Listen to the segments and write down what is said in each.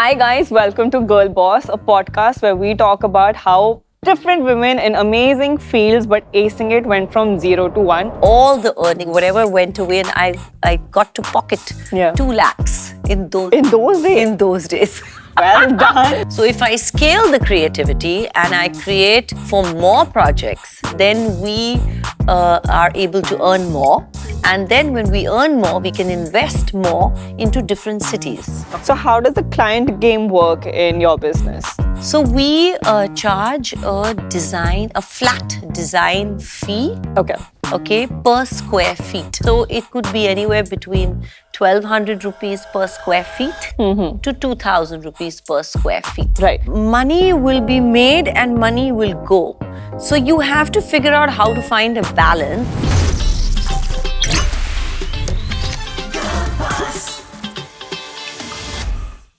Hi guys, welcome to Girl Boss, a podcast where we talk about how different women in amazing fields but acing it went from 0 to 1. All the earning, whatever went away, and I got to pocket 2 lakhs in those days. In those days. Well done. So if I scale the creativity and I create for more projects, then we are able to earn more. And then when we earn more, we can invest more into different cities. So how does the client game work in your business? So we charge a flat design fee. Okay, per square feet. So it could be anywhere between 1,200 rupees per square feet to 2,000 rupees per square feet. Right. Money will be made and money will go. So you have to figure out how to find a balance.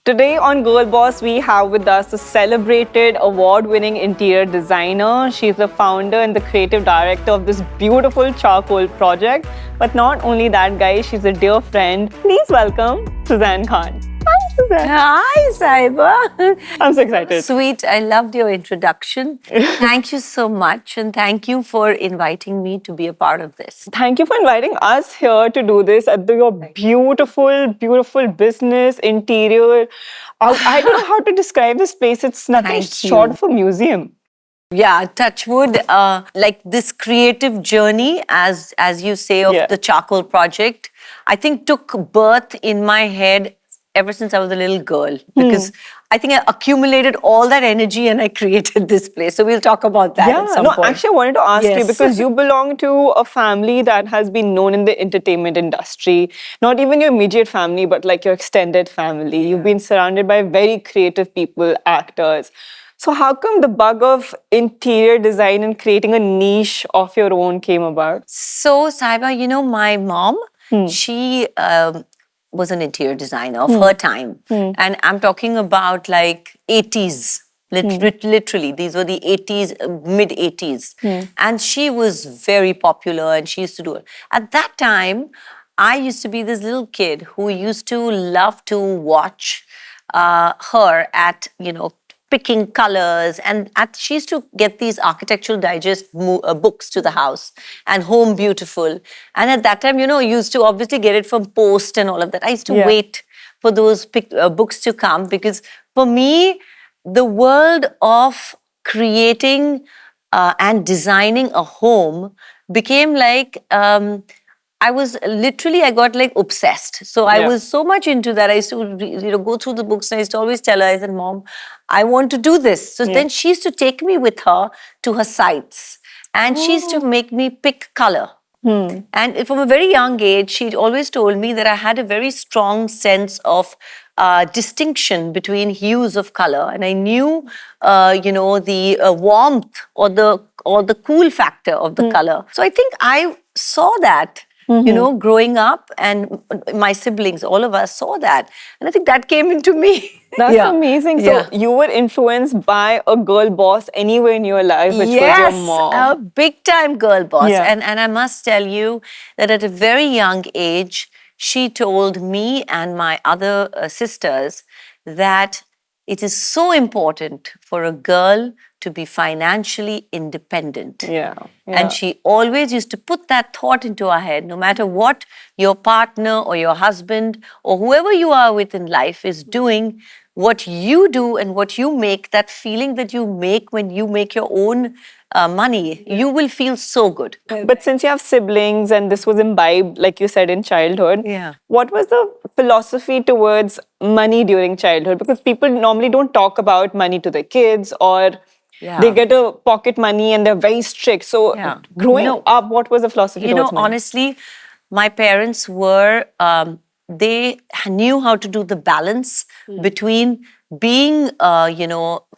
Today on Girl Boss, we have with us a celebrated award-winning interior designer. She's the founder and the creative director of this beautiful Charcoal Project. But not only that, guys, she's a dear friend. Please welcome Sussanne Khan. Hi, Suzanne. Hi, Sahiba. I'm so excited. Sweet. I loved your introduction. Thank you so much. And thank you for inviting me to be a part of this. Thank you for inviting us here to do this at your beautiful, beautiful business interior. I don't know how to describe this place. It's nothing short of a museum. Yeah, touch wood. Like this creative journey, as you say, of the Charcoal Project, I think took birth in my head ever since I was a little girl, because I think I accumulated all that energy and I created this place. So we'll talk about that at some point. Actually, I wanted to ask you, because you belong to a family that has been known in the entertainment industry. Not even your immediate family, but like your extended family. You've been surrounded by very creative people, actors. So how come the bug of interior design and creating a niche of your own came about? So, Sahiba, my mom, she was an interior designer of her time. And I'm talking about like 80s, literally. These were the 80s, mid-80s. And she was very popular and she used to do it. At that time, I used to be this little kid who used to love to watch her at, picking colors, and she used to get these Architectural Digest books to the house, and Home Beautiful. And at that time, used to obviously get it from post and all of that. I used to wait for those books to come, because for me, the world of creating and designing a home became like, I got like obsessed. So I was so much into that. I used to, go through the books, and I used to always tell her, I said, Mom, I want to do this. So then she used to take me with her to her sites, and she used to make me pick color. And from a very young age, she always told me that I had a very strong sense of distinction between hues of color, and I knew, the warmth or the cool factor of the color. So I think I saw that. Growing up, and my siblings, all of us saw that. And I think that came into me. That's amazing. So you were influenced by a girl boss anywhere in your life, which was your mom. Yes, a big time girl boss. And I must tell you that at a very young age, she told me and my other sisters that it is so important for a girl to be financially independent. And she always used to put that thought into our head, no matter what your partner or your husband or whoever you are with in life is doing, what you do and what you make, that feeling that you make when you make your own money, you will feel so good. But since you have siblings and this was imbibed, like you said, in childhood, what was the philosophy towards money during childhood? Because people normally don't talk about money to their kids, or they get a pocket money and they're very strict. So growing up, what was the philosophy towards money? Honestly, my parents were, they knew how to do the balance between being,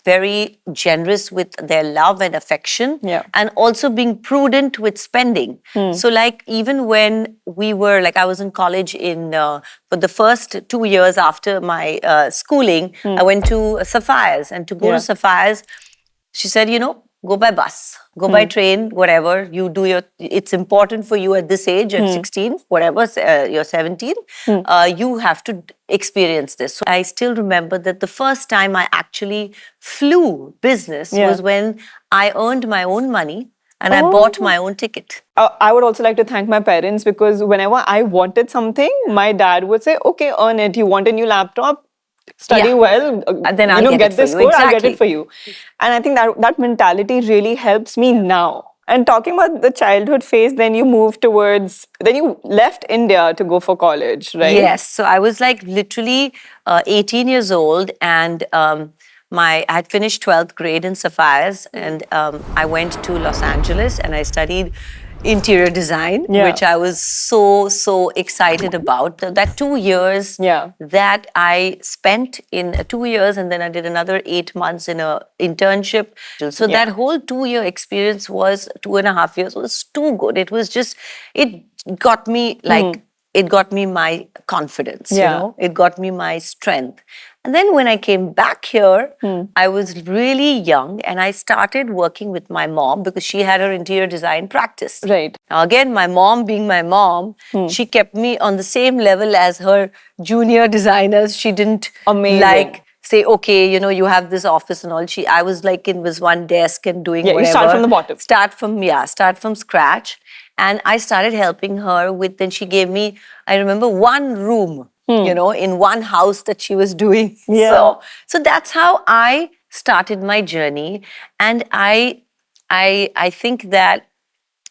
very generous with their love and affection, and also being prudent with spending. So like even when we were, like I was in college for the first 2 years after my schooling, I went to Sapphires, and to go to Sapphires, she said, go by bus, go by train, whatever. You do it's important for you at this age, at 16, whatever, you're 17, you have to experience this. So I still remember that the first time I actually flew business was when I earned my own money and I bought my own ticket. I would also like to thank my parents because whenever I wanted something, my dad would say, okay, earn it. You want a new laptop? Study well, then I'll get it for this you. score, I'll get Exactly. it for you. And I think that mentality really helps me now. And talking about the childhood phase, then you left India to go for college, right? Yes. So I was like literally 18 years old, and I had finished 12th grade in Sapphires, and I went to Los Angeles and I studied interior design, which I was so excited about. That 2 years that I spent in 2 years, and then I did another 8 months in a internship. So that whole 2-year experience was 2.5 years was too good. It was just, it got me like, it got me my confidence, you know, it got me my strength. And then when I came back here, I was really young and I started working with my mom because she had her interior design practice. Right. Now again, my mom being my mom, she kept me on the same level as her junior designers. She didn't like say, okay, you know, you have this office and all. I was like in this one desk and doing whatever. You start from the bottom. Start from scratch. And I started helping her with, then she gave me, I remember, one room, you know, in one house that she was doing. So that's how I started my journey. And I think that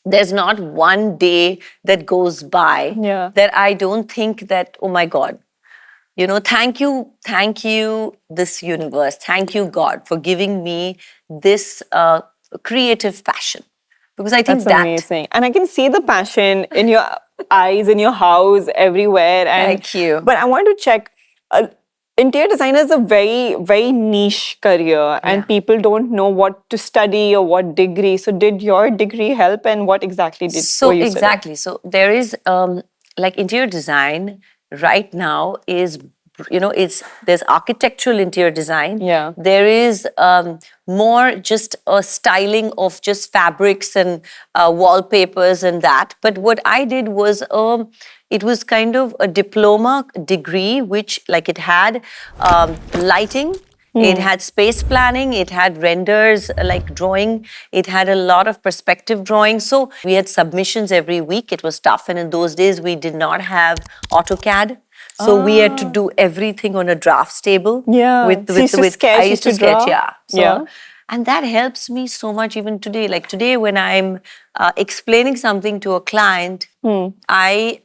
there's not one day that goes by that I don't think that, oh my God, you know, thank you, this universe, thank you, God, for giving me this creative passion. Because I think that's amazing. And I can see the passion in your eyes, in your house, everywhere. And, thank you. But I want to check, interior designer is a very, very niche career and people don't know what to study or what degree. So did your degree help, and what exactly did you study? So there is, like interior design right now is, you know, there's architectural interior design. There is more just a styling of just fabrics and wallpapers and that. But what I did was, it was kind of a diploma degree, which like it had lighting, it had space planning, it had renders, like drawing, it had a lot of perspective drawing. So we had submissions every week. It was tough. And in those days, we did not have AutoCAD. So we had to do everything on a drafts table. I used to sketch, and that helps me so much even today. Like today, when I'm explaining something to a client, I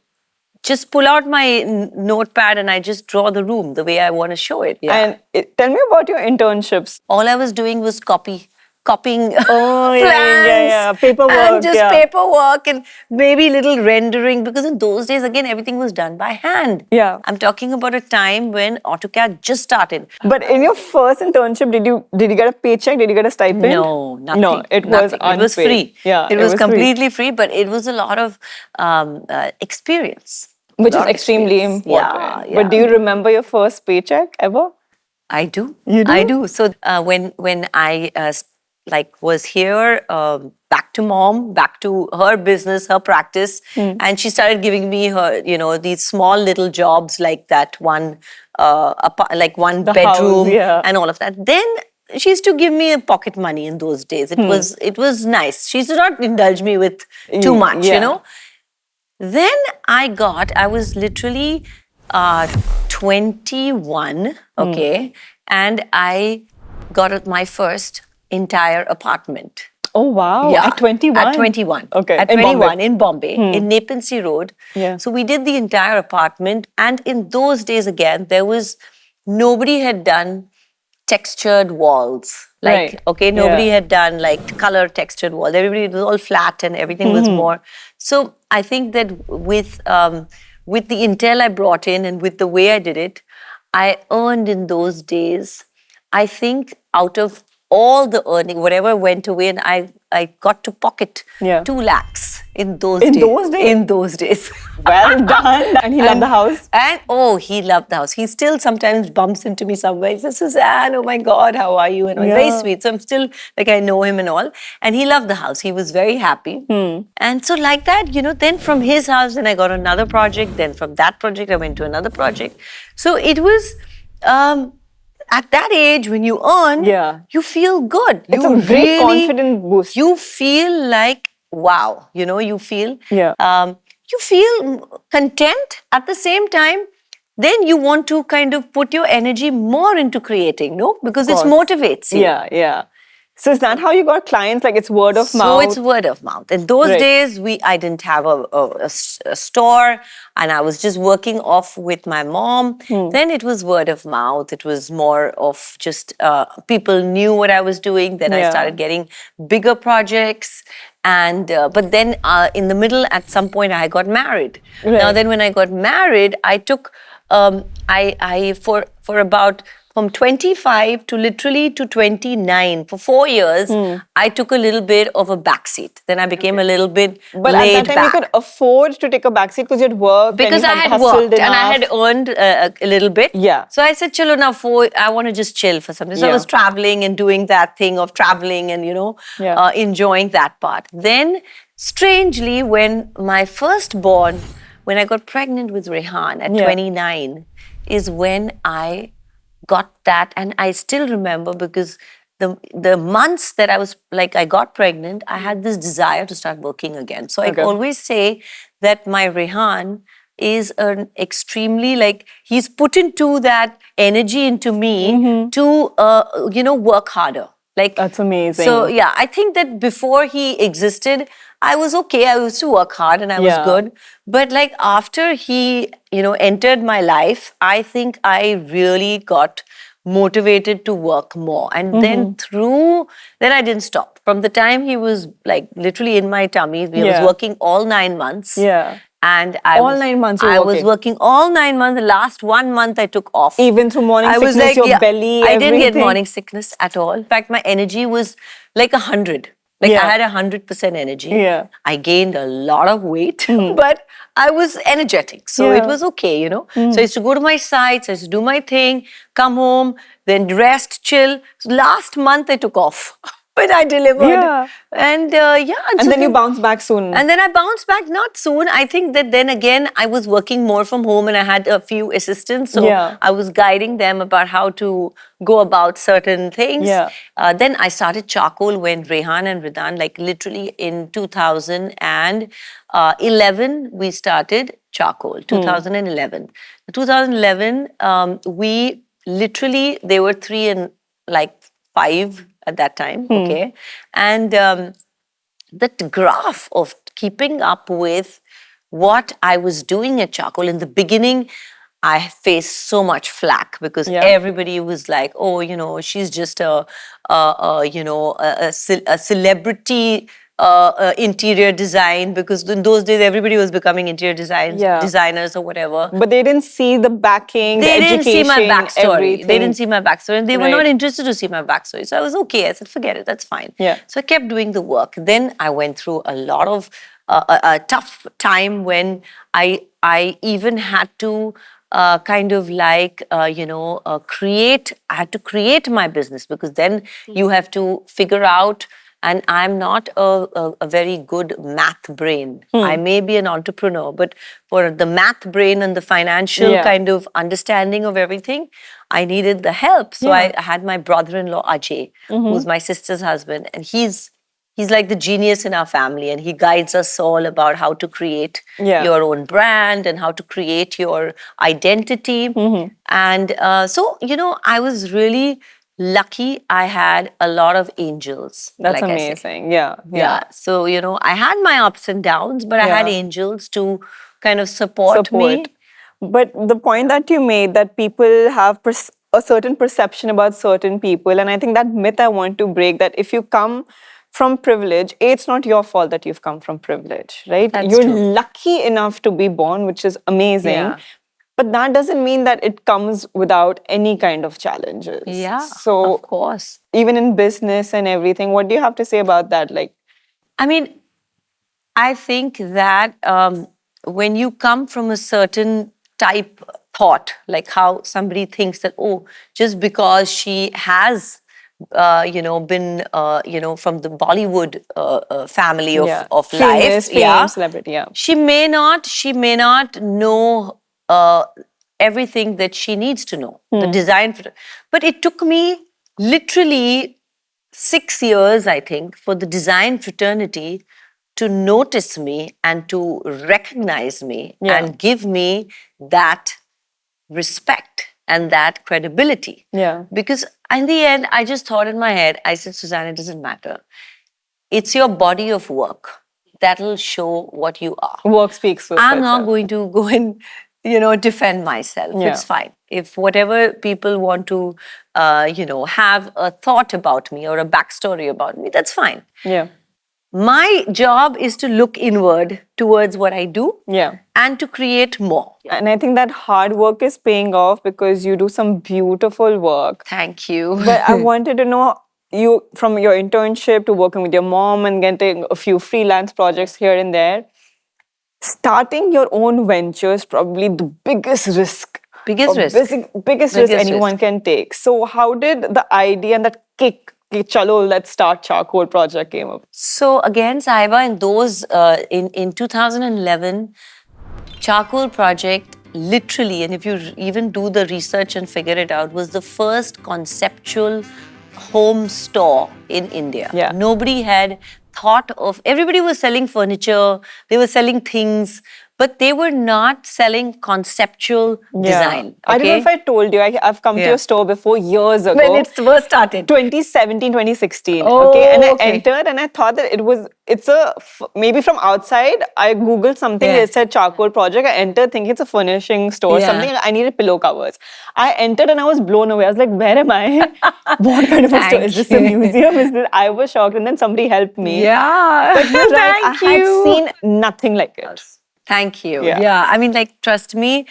just pull out my notepad and I just draw the room the way I want to show it. And tell me about your internships. All I was doing was copying plans, paperwork, and just paperwork and maybe little rendering, because in those days again everything was done by hand. I'm talking about a time when AutoCAD just started. But in your first internship, did you get a paycheck? Did you get a stipend? No, nothing. No, it was free. It was completely free, but it was a lot of experience. Which is extremely important. But do you remember your first paycheck ever? I do. You do? I do. So when I was here, back to mom, back to her business, her practice, and she started giving me her, you know, these small little jobs like that one, one bedroom and all of that. Then she used to give me a pocket money in those days. It was nice. She used to not indulge me with too much, you know. Then I was literally 21, okay, and I got my first entire apartment. Oh, wow. At 21? At 21. Okay. At 21 in Bombay, in Nepean Road. So we did the entire apartment. And in those days, again, nobody had done textured walls. Nobody had done like color textured walls. Everybody was all flat and everything was more. So I think that with the intel I brought in and with the way I did it, I earned in those days, I think out of all the earning, whatever went away, and I got to pocket 2 lakhs In those In days. those days? In those days. Well done. And he loved the house? And oh, he loved the house. He still sometimes bumps into me somewhere. He says, Suzanne, oh my God, how are you? And all. Very sweet. So I'm still like, I know him and all. And he loved the house. He was very happy. And so like that, then from his house, then I got another project. Then from that project, I went to another project. So it was, at that age, when you earn, you feel good. It's a great confidence boost. You feel like, wow, you feel, you feel content at the same time. Then you want to kind of put your energy more into creating, no? Because it motivates you. Yeah. So is that how you got clients? Like it's word of mouth? So it's word of mouth. In those days, I didn't have a store, and I was just working off with my mom. Then it was word of mouth. It was more of just people knew what I was doing. Then I started getting bigger projects. And but then in the middle, at some point, I got married. Now then, when I got married, I took I for about from 25 to literally to 29, for 4 years, I took a little bit of a backseat. Then I became a little bit But laid at that time, back. you could afford to take a backseat because you had worked. Because and I you had hustled worked and I enough. had earned a little bit. Yeah. So I said, chalo, now I want to just chill for something. So I was traveling and doing that thing of traveling and, enjoying that part. Then, strangely, when my firstborn, when I got pregnant with Rehan at 29, is when I got that. And I still remember because the months that I got pregnant, I had this desire to start working again. So I always say that my Rehan is an extremely, he's put into that energy into me to, work harder. That's amazing. So, yeah, I think that before he existed, I was okay. I used to work hard and I was good. But after he, entered my life, I think I really got motivated to work more. And then then I didn't stop. From the time he was literally in my tummy, I was working all 9 months. Yeah. And all 9 months I was working all 9 months. The last 1 month I took off. Even through morning sickness, your belly, I didn't get everything. morning sickness at all. In fact, my energy was like 100. I had 100% energy. Yeah. I gained a lot of weight, but I was energetic. So it was okay, So I used to go to my sites, I used to do my thing, come home, then rest, chill. So last month I took off. When I delivered. Yeah. And And then you bounce back soon. And then I bounced back, not soon. I think that then again, I was working more from home and I had a few assistants. So I was guiding them about how to go about certain things. Yeah. Then I started Charcoal when Rehan and Ridan, literally in 2011, we started Charcoal, 2011. 2011, we literally, they were 3 and 5 at that time, okay? And that graph of keeping up with what I was doing at Charcoal, in the beginning, I faced so much flack because everybody was like, oh, she's just a celebrity interior design, because in those days everybody was becoming interior designers or whatever. But they didn't see the backing, they the didn't see my education, backstory. everything. They didn't see my backstory, and they were not interested to see my backstory. So I was okay. I said, forget it, that's fine. So I kept doing the work. Then I went through a lot of a tough time when I even had to create. I had to create my business, because then you have to figure out. And I'm not a very good math brain. I may be an entrepreneur, but for the math brain and the financial kind of understanding of everything, I needed the help. So I had my brother-in-law, Ajay, who's my sister's husband. And he's like the genius in our family. And he guides us all about how to create your own brand and how to create your identity. And so, I was really lucky. I had a lot of angels. That's amazing. Yeah. So, I had my ups and downs, but I had angels to kind of support me. But the point that you made, that people have a certain perception about certain people, and I think that myth I want to break, that if you come from privilege, it's not your fault that you've come from privilege, right? You're lucky enough to be born, which is amazing. But that doesn't mean that it comes without any kind of challenges. Yeah, so of course. Even in business and everything, what do you have to say about that? I mean, I think that when you come from a certain type thought, like how somebody thinks that, oh, just because she has, been, from the Bollywood family Yeah. of Famous, life, fame, yeah, celebrity, yeah. she may not know everything that she needs to know, the design. But it took me literally 6 years, I think, for the design fraternity to notice me and to recognize me Yeah. and give me that respect and that credibility. Yeah. Because in the end, I just thought in my head, I said, Suzanne, it doesn't matter. It's your body of work that'll show what you are. Work speaks for I'm not itself. going to go and, defend myself. Yeah. It's fine. If whatever people want to, have a thought about me or a backstory about me, that's fine. Yeah. My job is to look inward towards what I do Yeah. and to create more. And I think that hard work is paying off because you do some beautiful work. Thank you. But I wanted to know you from your internship to working with your mom and getting a few freelance projects here and there. Starting your own venture is probably the biggest risk. Biggest or risk. Biggest risk anyone can take. So how did the idea and that kick, ki chalo, let's start Charcoal Project came up? So again, Sahiba, in those in 2011, Charcoal Project literally, and if you even do the research and figure it out, was the first conceptual home store in India. Yeah. Nobody had thought of, everybody was selling furniture, they were selling things, but they were not selling conceptual design. I don't know if I told you, I've come to Yeah. your store before years ago. When it first started. 2017, 2016. Oh, okay. And I okay. entered and I thought that it's maybe from outside, I Googled something, Yeah. it said Charcoal Project. I entered thinking it's a furnishing store, Yeah. something, I needed pillow covers. I entered and I was blown away. I was like, where am I? What kind of a store? Is this a museum? I was shocked and then somebody helped me. Yeah. But you're right, I Thank had you. seen nothing like it. Thank you. Yeah. Yeah. I mean, like, trust me.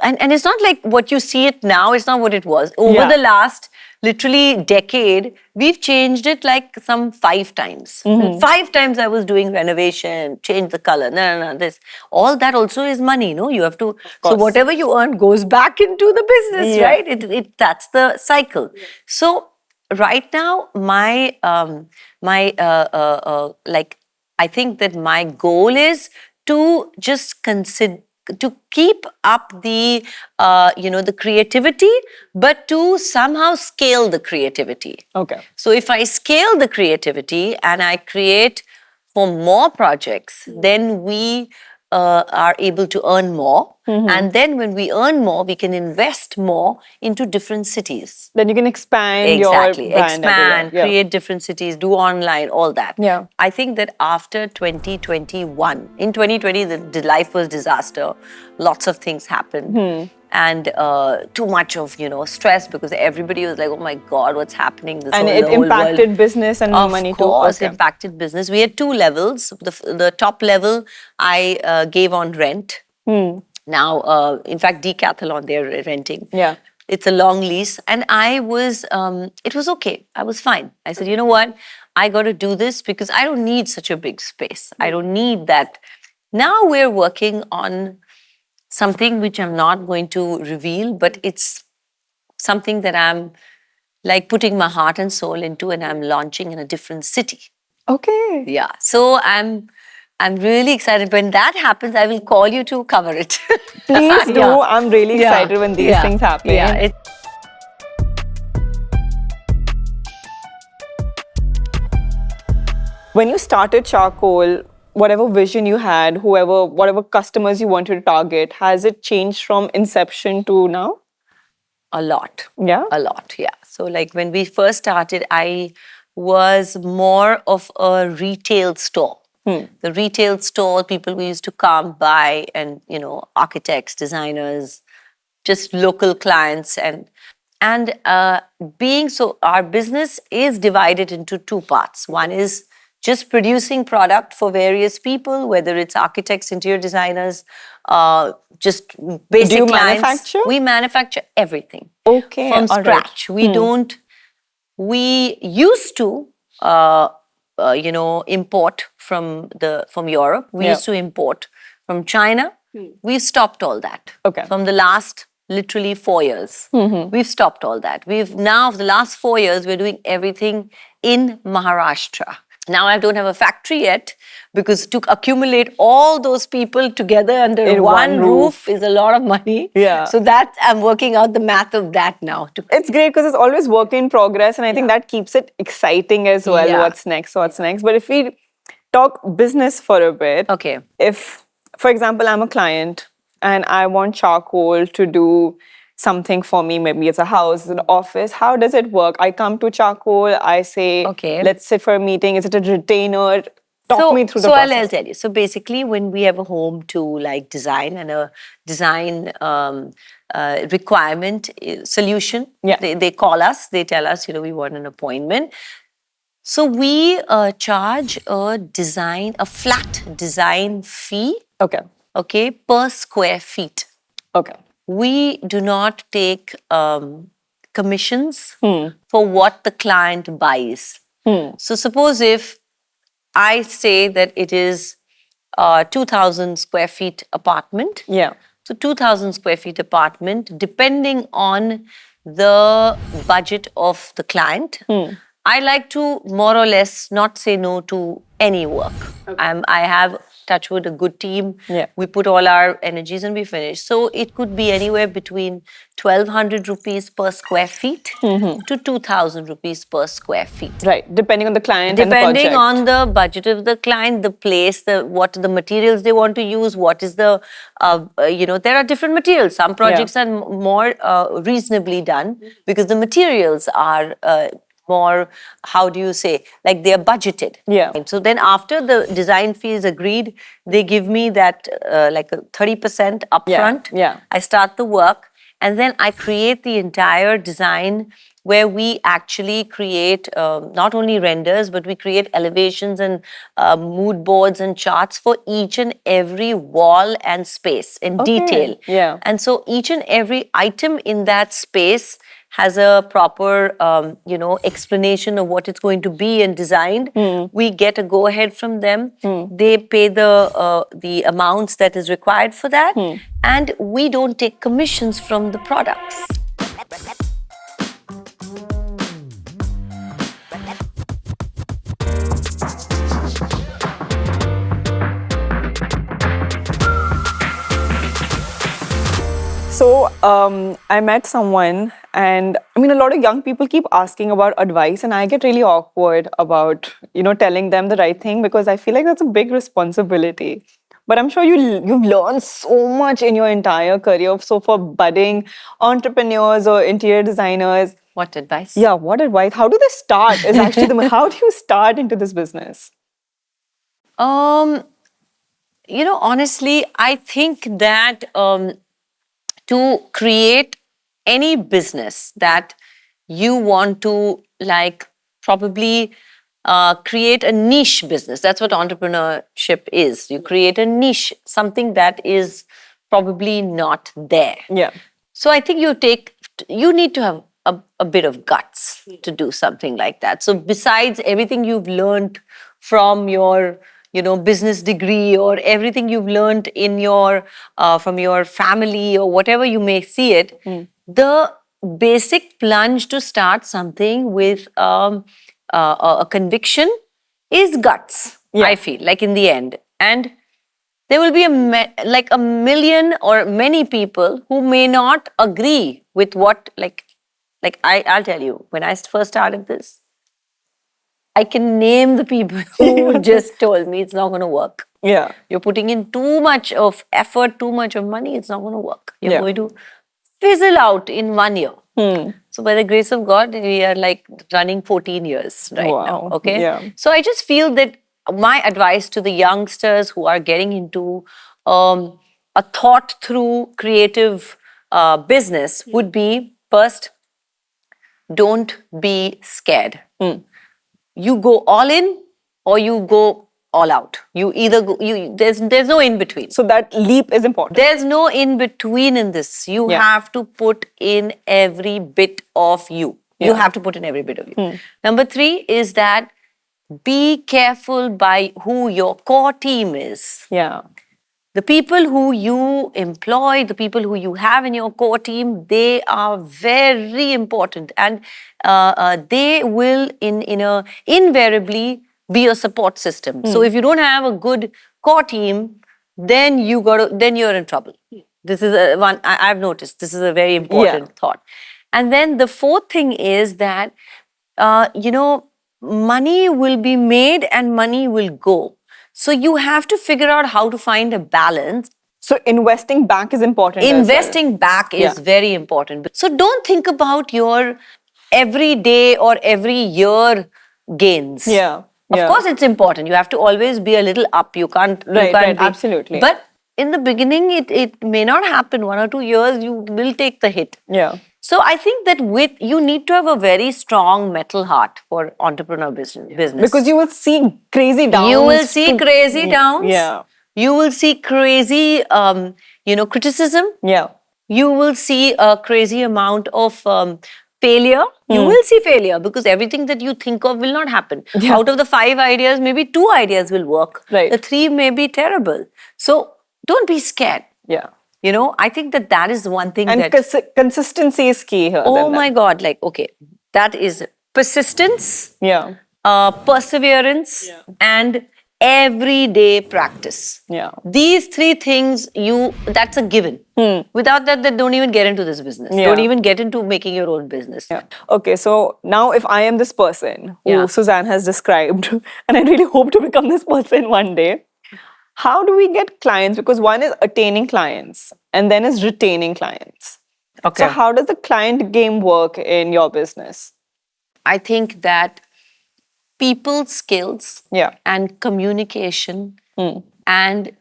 And it's not like what you see it now, it's not what it was. Over Yeah. the last literally decade, we've changed it like some 5 times. Mm-hmm. 5 times I was doing renovation, change the color, no, this. All that also is money, no? You have to, so course. whatever you earn goes back into the business, Yeah. right? That's the cycle. So right now, I think that my goal is to just consider, to keep up the the creativity, but to somehow scale the creativity. Okay. So if I scale the creativity and I create for more projects, then we are able to earn more. And then when we earn more, we can invest more into different cities. Then you can expand Exactly. your brand. Expand, everywhere. Yeah. create different cities, do online, all that. Yeah. I think that after 2021, in 2020, the life was disaster. Lots of things happened. And too much of, stress because everybody was like, oh my God, what's happening? And it impacted business and money too. Of course, Okay. impacted business. We had 2 levels. The top level, I gave on rent. Now, in fact, Decathlon, they're renting. Yeah. It's a long lease. And I was, it was okay. I was fine. I said, you know what? I got to do this because I don't need such a big space. I don't need that. Now we're working on something which I'm not going to reveal, but it's something that I'm like putting my heart and soul into, and I'm launching in a different city. Okay. Yeah. So I'm really excited. When that happens, I will call you to cover it. Please do. Yeah. I'm really excited when these things happen. Yeah. When you started Charcoal, whatever vision you had, whatever customers you wanted to target, has it changed from inception to now? A lot. Yeah. A lot, yeah. So like when we first started, I was more of a retail store. The retail store, people who used to come by and, architects, designers, just local clients. And being so, our business is divided into 2 parts. One is just producing product for various people, whether it's architects, interior designers, just basic Do you clients. manufacture? We manufacture everything. Okay. From all right. scratch. We don't, we used to import from Europe. We used to import from China. We've stopped all that. Okay. From the last literally 4 years. We've stopped all that. We've now, for the last 4 years, we're doing everything in Maharashtra. Now I don't have a factory yet because to accumulate all those people together under In one one roof is a lot of money. Yeah. So that I'm working out the math of that now. It's great because it's always work in progress, and I think that keeps it exciting as well. Yeah. What's next? But if we talk business for a bit, Okay. if, for example, I'm a client and I want Charcoal to do something for me, maybe it's a house, it's an office, how does it work? I come to Charcoal, I say, Okay. let's sit for a meeting. Is it a retainer? Talk me through the process. I'll tell you. So basically, when we have a home to like design and a design requirement solution, they call us. They tell us, we want an appointment. So we charge a flat design fee. Okay. Okay, per square feet. Okay. We do not take commissions for what the client buys. So suppose if I say that it is 2,000 square feet apartment. Yeah. So 2,000 square feet apartment, depending on the budget of the client, I like to more or less not say no to any work. Okay. I have, touch wood, a good team. Yeah. We put all our energies and we finish. So it could be anywhere between 1,200 rupees per square feet to 2,000 rupees per square feet. Right, depending on the client and the project. Depending on the budget of the client, the place, what the materials they want to use, what is the, there are different materials. Some projects are more reasonably done because the materials are more, how do you say, like they are budgeted. Yeah. So then after the design fee is agreed, they give me that like a 30% upfront. Yeah. I start the work and then I create the entire design where we actually create not only renders, but we create elevations and mood boards and charts for each and every wall and space in detail. Yeah. And so each and every item in that space has a proper, explanation of what it's going to be and designed. We get a go-ahead from them. They pay the amounts that is required for that. And we don't take commissions from the products. So I met someone, and I mean, a lot of young people keep asking about advice, and I get really awkward about, telling them the right thing because I feel like that's a big responsibility. But I'm sure you've learned so much in your entire career. So for budding entrepreneurs or interior designers, what advice? Yeah, what advice? How do they start? Is actually how do you start into this business? Honestly, I think that to create any business that you want to probably create a niche business. That's what entrepreneurship is. You create a niche, something that is probably not there. Yeah. So I think you need to have a bit of guts to do something like that. So besides everything you've learned from your business degree or everything you've learned in your from your family or whatever you may see it, the basic plunge to start something with a conviction is guts. I feel like in the end, and there will be a million or many people who may not agree with what I'll tell you, when I first started this, I can name the people who just told me it's not going to work. Yeah. You're putting in too much of effort, too much of money, it's not going to work. You're going to fizzle out in 1 year. So by the grace of God, we are running 14 years right now. Okay. Yeah. So I just feel that my advice to the youngsters who are getting into a thought through creative business would be, first, don't be scared. You go all in or you go all out. You either go, there's no in between. So that leap is important. There's no in between in this. You have to put in every bit of you. You have to put in every bit of you. Number 3 is that be careful by who your core team is. Yeah. The people who you employ, the people who you have in your core team, they are very important, and they will invariably be a support system. So if you don't have a good core team, then you're in trouble. This is one I've noticed. This is a very important thought. And then the fourth thing is that money will be made and money will go. So you have to figure out how to find a balance. So investing back is important. Investing back is very important. So don't think about your every day or every year gains. Yeah. Of course, it's important. You have to always be a little up. You can't. Right, absolutely. But in the beginning, it may not happen. 1 or 2 years, you will take the hit. Yeah. So I think that you need to have a very strong metal heart for entrepreneur business. Because you will see crazy downs. You will see crazy downs. Yeah. You will see crazy, criticism. Yeah. You will see a crazy amount of failure. You will see failure because everything that you think of will not happen. Yeah. Out of the 5 ideas, maybe 2 ideas will work. Right. The 3 may be terrible. So don't be scared. Yeah. I think that is one thing and that... consistency is key here. Oh my God. That is persistence, Yeah. perseverance, and everyday practice. Yeah. These 3 things, that's a given. Without that, then don't even get into this business. Yeah. Don't even get into making your own business. Yeah. Okay, so now if I am this person who Suzanne has described, and I really hope to become this person one day, how do we get clients? Because one is attaining clients and then is retaining clients. Okay. So how does the client game work in your business? I think that people skills Yeah. and communication and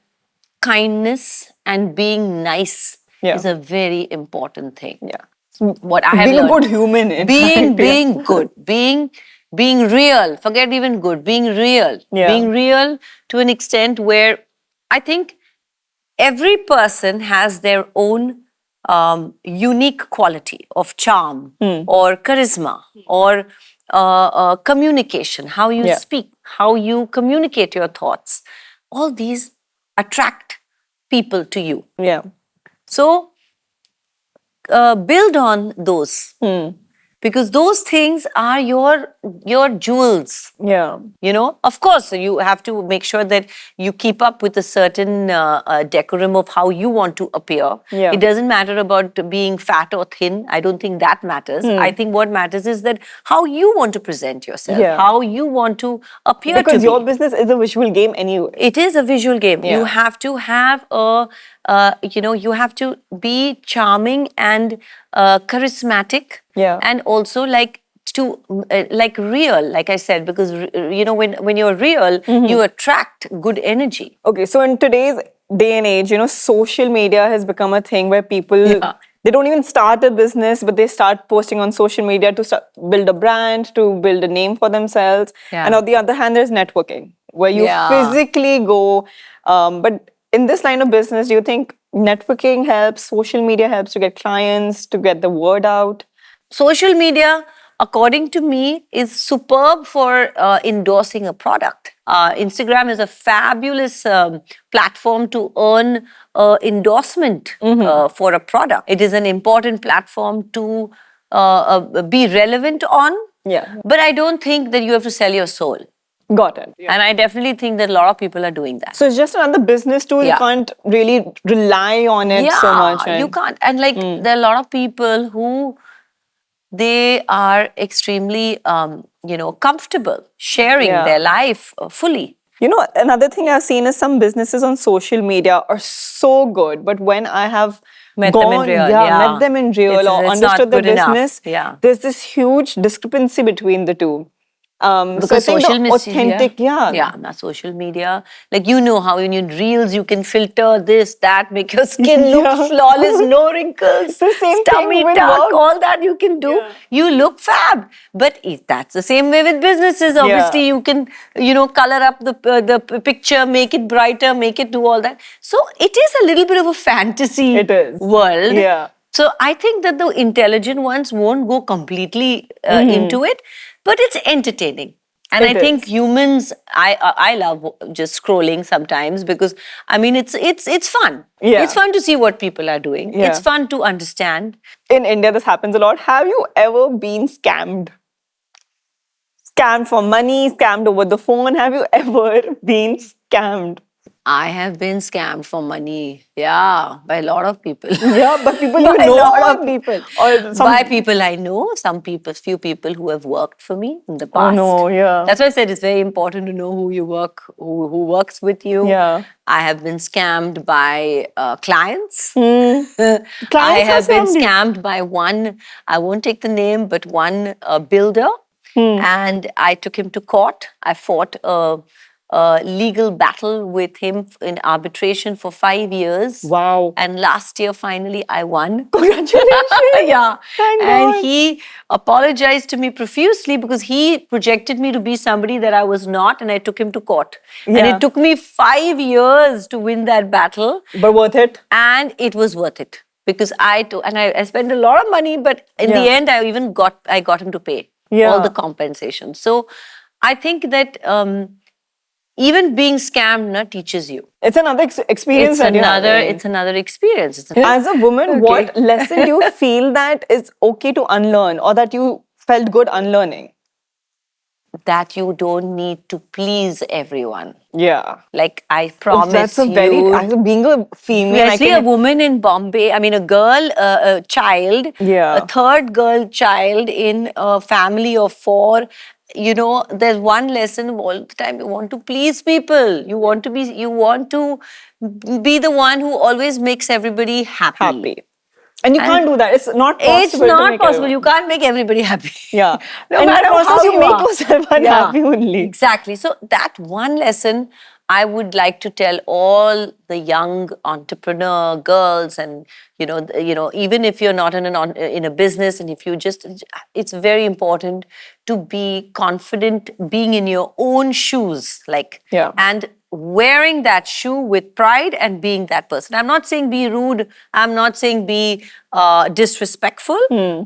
kindness and being nice is a very important thing. Yeah. What I have being learned, a good human. In fact, being good, being real. Forget even good. Being real. Yeah. Being real to an extent where I think every person has their own unique quality of charm or charisma or communication, how you speak, how you communicate your thoughts. All these attract people to you. Yeah. So build on those. Because those things are your jewels. Yeah. Of course, you have to make sure that you keep up with a certain decorum of how you want to appear. Yeah. It doesn't matter about being fat or thin. I don't think that matters. I think what matters is that how you want to present yourself, how you want to appear to be. Because your business is a visual game anyway. It is a visual game. Yeah. You have to have you have to be charming and charismatic. Yeah. And also real, like I said, because when you're real, you attract good energy. Okay, so in today's day and age, social media has become a thing where people they don't even start a business, but they start posting on social media to build a brand, to build a name for themselves. Yeah. And on the other hand, there's networking, where you physically go. But in this line of business, do you think networking helps, social media helps to get clients, to get the word out? Social media, according to me, is superb for endorsing a product. Instagram is a fabulous platform to earn endorsement for a product. It is an important platform to be relevant on. Yeah. But I don't think that you have to sell your soul. Got it. Yeah. And I definitely think that a lot of people are doing that. So it's just another business tool. You can't really rely on it so much. Yeah, you can't. And there are a lot of people who they are extremely, comfortable sharing their life fully. Another thing I've seen is some businesses on social media are so good, but when I have met them in real, or understood the business, there's this huge discrepancy between the two. Because so I think social the authentic, social media, how you need reels, you can filter this, that, make your skin look flawless, no wrinkles, the same tummy thing tuck, all that you can do. You look fab. But that's the same way with businesses. Obviously, you can, color up the picture, make it brighter, make it do all that. So it is a little bit of a fantasy world. Yeah. So I think that the intelligent ones won't go completely into it. But it's entertaining. And It I think is. humans, I love just scrolling sometimes because I mean it's fun. Yeah. It's fun to see what people are doing. Yeah. It's fun to understand. In India, this happens a lot. Have you ever been scammed? Scammed for money, scammed over the phone. Have you ever been scammed? I have been scammed for money, yeah, by a lot of people. Yeah, but people By you a know, lot of people. or some. By people I know, some people, few people who have worked for me in the past. Oh no, yeah. That's why I said it's very important to know who you work, who works with you. Yeah. I have been scammed by clients. I Clients have been scammed you? scammed by one, I won't take the name, but one builder. And I took him to court. I fought a legal battle with him in arbitration for 5 years. Wow. And last year, finally, I won. Congratulations. Yeah. Thank And God. he apologized to me profusely because he projected me to be somebody that I was not, and I took him to court. And Yeah. it took me 5 years to win that battle, But worth it. and it was worth it because I spent a lot of money, but in the Yeah. end, I got him to pay Yeah. all the compensation. So I think that even being scammed teaches you. It's another experience It's that you're another having. it's another experience. As a woman, what lesson do you feel that is okay to unlearn or that you felt good unlearning? That you don't need to please everyone. Yeah. Like I promise That's a you. very, as being a female, I Especially a woman in Bombay, I mean, a girl, a child, Yeah. a third girl child in a family of 4. You know, there's one lesson all the time. You want to please people. You want to be the one who always makes everybody happy. And you And can't do that. It's not possible. It's to not make possible. everyone- You can't make everybody happy. Yeah. No In that matter process, how you you make are. yourself unhappy only. Exactly. So that one lesson I would like to tell all the young entrepreneur girls, and even if you're not in a business, and if you just, it's very important to be confident, being in your own shoes, Yeah. and wearing that shoe with pride and being that person. I'm not saying be rude. I'm not saying be disrespectful,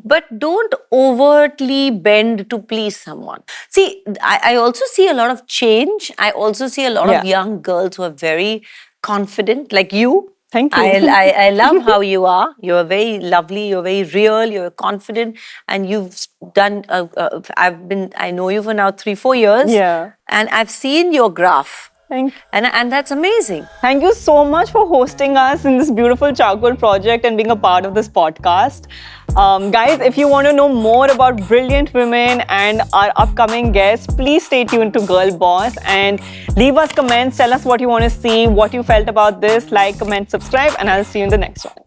but don't overtly bend to please someone. See, I also see a lot of change. I also see a lot of young girls who are very confident, like you. Thank you. I love how you are. You're very lovely. You're very real. You're confident, and you've done. I know you for now 3-4 years. Yeah. And I've seen your graph. Thank you. And that's amazing. Thank you so much for hosting us in this beautiful charcoal project and being a part of this podcast. Guys, if you want to know more about brilliant women and our upcoming guests, please stay tuned to GirlBoss and leave us comments. Tell us what you want to see, what you felt about this. Like, comment, subscribe, and I'll see you in the next one.